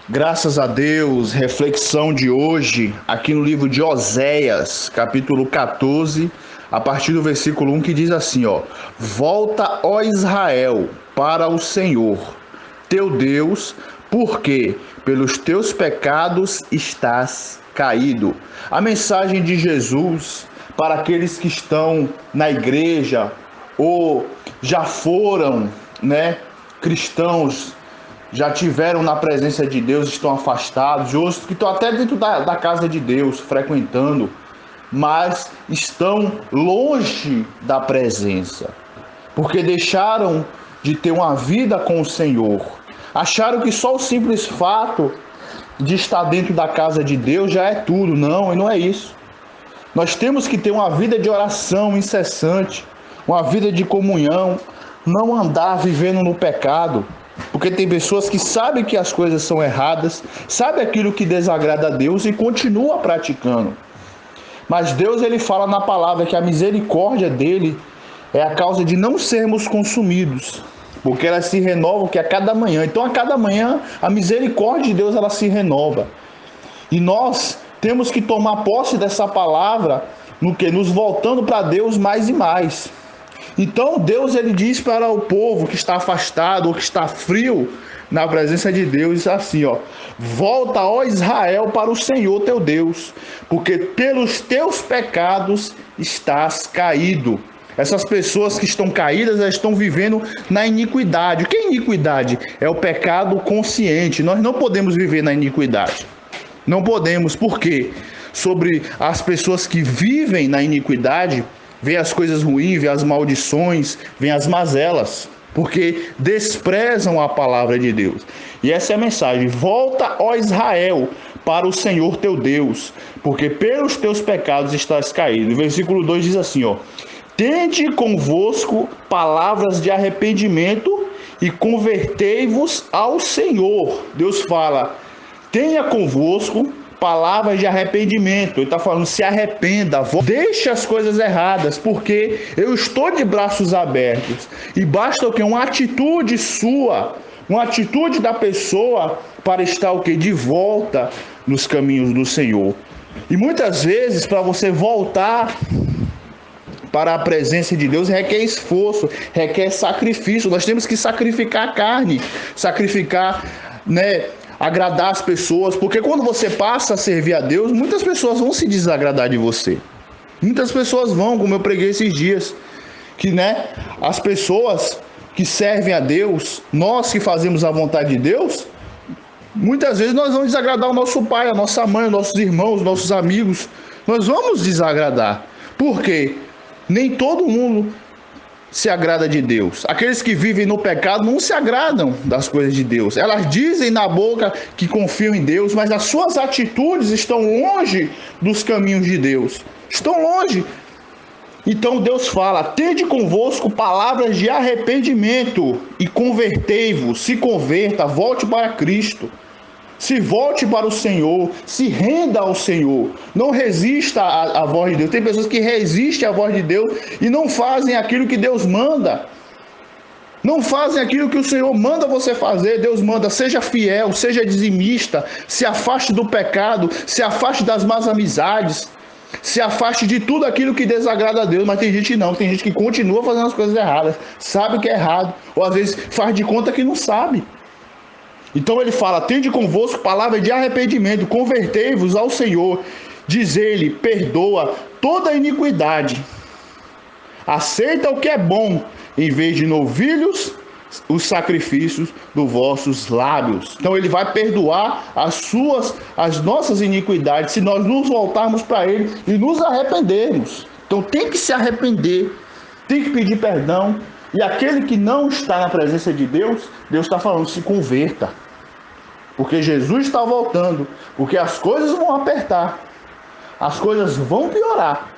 Graças a Deus, reflexão de hoje, aqui no livro de Oséias, capítulo 14, a partir do versículo 1, que diz assim, Volta, ó Israel, para o Senhor, teu Deus, porque pelos teus pecados estás caído. A mensagem de Jesus para aqueles que estão na igreja ou já foram, cristãos, já tiveram na presença de Deus, estão afastados, outros que estão até dentro da casa de Deus, frequentando, mas estão longe da presença, porque deixaram de ter uma vida com o Senhor. Acharam que só o simples fato de estar dentro da casa de Deus já é tudo. Não, e não é isso. Nós temos que ter uma vida de oração incessante, uma vida de comunhão, não andar vivendo no pecado. Porque tem pessoas que sabem que as coisas são erradas, sabem aquilo que desagrada a Deus e continuam praticando. Mas Deus, ele fala na palavra que a misericórdia dele é a causa de não sermos consumidos, porque ela se renova que a cada manhã. Então a cada manhã a misericórdia de Deus ela se renova. E nós temos que tomar posse dessa palavra no que nos voltando para Deus mais e mais. Então Deus ele diz para o povo que está afastado ou que está frio na presença de Deus assim, Volta, ó Israel, para o Senhor teu Deus, porque pelos teus pecados estás caído. Essas pessoas que estão caídas, elas estão vivendo na iniquidade. O que é iniquidade? É o pecado consciente. Nós não podemos viver na iniquidade. Não podemos, porque sobre as pessoas que vivem na iniquidade, vem as coisas ruins, vem as maldições, vem as mazelas, porque desprezam a palavra de Deus. E essa é a mensagem: volta, ó Israel, para o Senhor teu Deus, porque pelos teus pecados estás caído. O versículo 2 diz assim, Tende convosco palavras de arrependimento e convertei-vos ao Senhor. Deus fala, tenha convosco palavras de arrependimento. Ele está falando, se arrependa, deixe as coisas erradas, porque eu estou de braços abertos. E basta o quê? Uma atitude sua, uma atitude da pessoa para estar o quê? De volta nos caminhos do Senhor. E muitas vezes, para você voltar para a presença de Deus, requer esforço, requer sacrifício. Nós temos que sacrificar a carne, sacrificar, agradar as pessoas, porque quando você passa a servir a Deus, muitas pessoas vão se desagradar de você. Muitas pessoas vão, como eu preguei esses dias, que as pessoas que servem a Deus, nós que fazemos a vontade de Deus, muitas vezes nós vamos desagradar o nosso pai, a nossa mãe, os nossos irmãos, os nossos amigos. Nós vamos desagradar. Por quê? Nem todo mundo se agrada de Deus. Aqueles que vivem no pecado não se agradam das coisas de Deus. Elas dizem na boca que confiam em Deus, mas as suas atitudes estão longe dos caminhos de Deus. Estão longe. Então Deus fala, tende convosco palavras de arrependimento e convertei-vos, se converta, volte para Cristo. Se volte para o Senhor, se renda ao Senhor, não resista à voz de Deus. Tem pessoas que resistem à voz de Deus e não fazem aquilo que Deus manda. Não fazem aquilo que o Senhor manda você fazer. Deus manda, seja fiel, seja dizimista, se afaste do pecado, se afaste das más amizades, se afaste de tudo aquilo que desagrada a Deus. Mas tem gente tem gente que continua fazendo as coisas erradas, sabe que é errado, ou às vezes faz de conta que não sabe. Então ele fala, tende convosco palavra de arrependimento, convertei-vos ao Senhor, diz ele, perdoa toda a iniquidade, aceita o que é bom, em vez de novilhos, os sacrifícios dos vossos lábios. Então ele vai perdoar as nossas iniquidades, se nós nos voltarmos para ele e nos arrependermos. Então tem que se arrepender, tem que pedir perdão, e aquele que não está na presença de Deus, Deus está falando, se converta. Porque Jesus está voltando, porque as coisas vão apertar, as coisas vão piorar,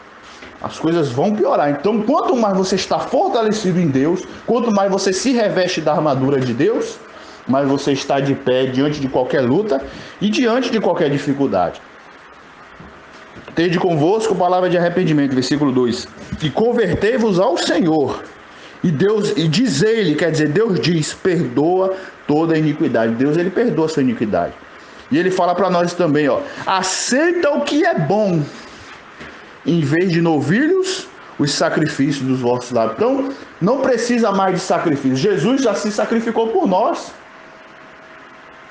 Então, quanto mais você está fortalecido em Deus, quanto mais você se reveste da armadura de Deus, mais você está de pé diante de qualquer luta e diante de qualquer dificuldade. Tende convosco palavra de arrependimento, versículo 2, e convertei-vos ao Senhor. E diz ele, quer dizer, Deus diz, perdoa toda a iniquidade. Deus, ele perdoa a sua iniquidade. E ele fala para nós também, ó, aceita o que é bom, em vez de novilhos, os sacrifícios dos vossos lábios. Então, não precisa mais de sacrifício. Jesus já se sacrificou por nós.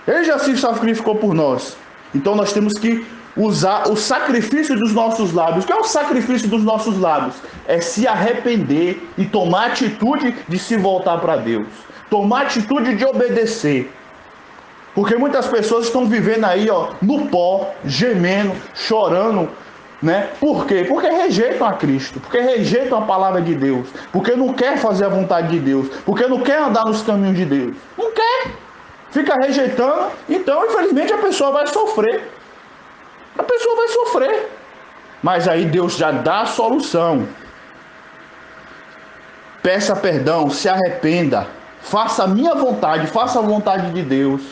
Ele já se sacrificou por nós. Então, nós temos que usar o sacrifício dos nossos lábios. O que é o sacrifício dos nossos lábios? É se arrepender e tomar atitude de se voltar para Deus. Tomar atitude de obedecer. Porque muitas pessoas estão vivendo aí, ó, no pó, gemendo, chorando, né? Por quê? Porque rejeitam a Cristo, porque rejeitam a palavra de Deus, porque não quer fazer a vontade de Deus, porque não quer andar nos caminhos de Deus. Não quer. Fica rejeitando, então, infelizmente, a pessoa vai sofrer. A pessoa vai sofrer. Mas aí Deus já dá a solução. Peça perdão, se arrependa, faça a minha vontade, faça a vontade de Deus.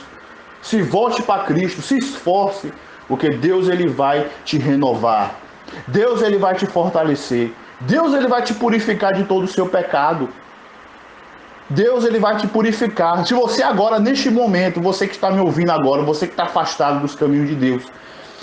Se volte para Cristo, se esforce, porque Deus ele vai te renovar. Deus ele vai te fortalecer. Deus ele vai te purificar de todo o seu pecado. Deus ele vai te purificar. Se você agora, neste momento, você que está me ouvindo agora, você que está afastado dos caminhos de Deus,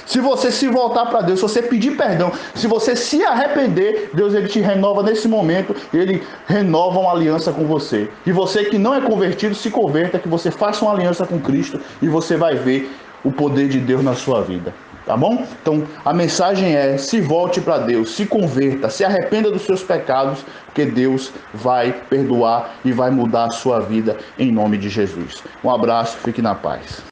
se você se voltar para Deus, se você pedir perdão, se você se arrepender, Deus ele te renova nesse momento, ele renova uma aliança com você. E você que não é convertido, se converta, que você faça uma aliança com Cristo e você vai ver o poder de Deus na sua vida. Tá bom? Então a mensagem é: se volte para Deus, se converta, se arrependa dos seus pecados, porque Deus vai perdoar e vai mudar a sua vida em nome de Jesus. Um abraço, fique na paz.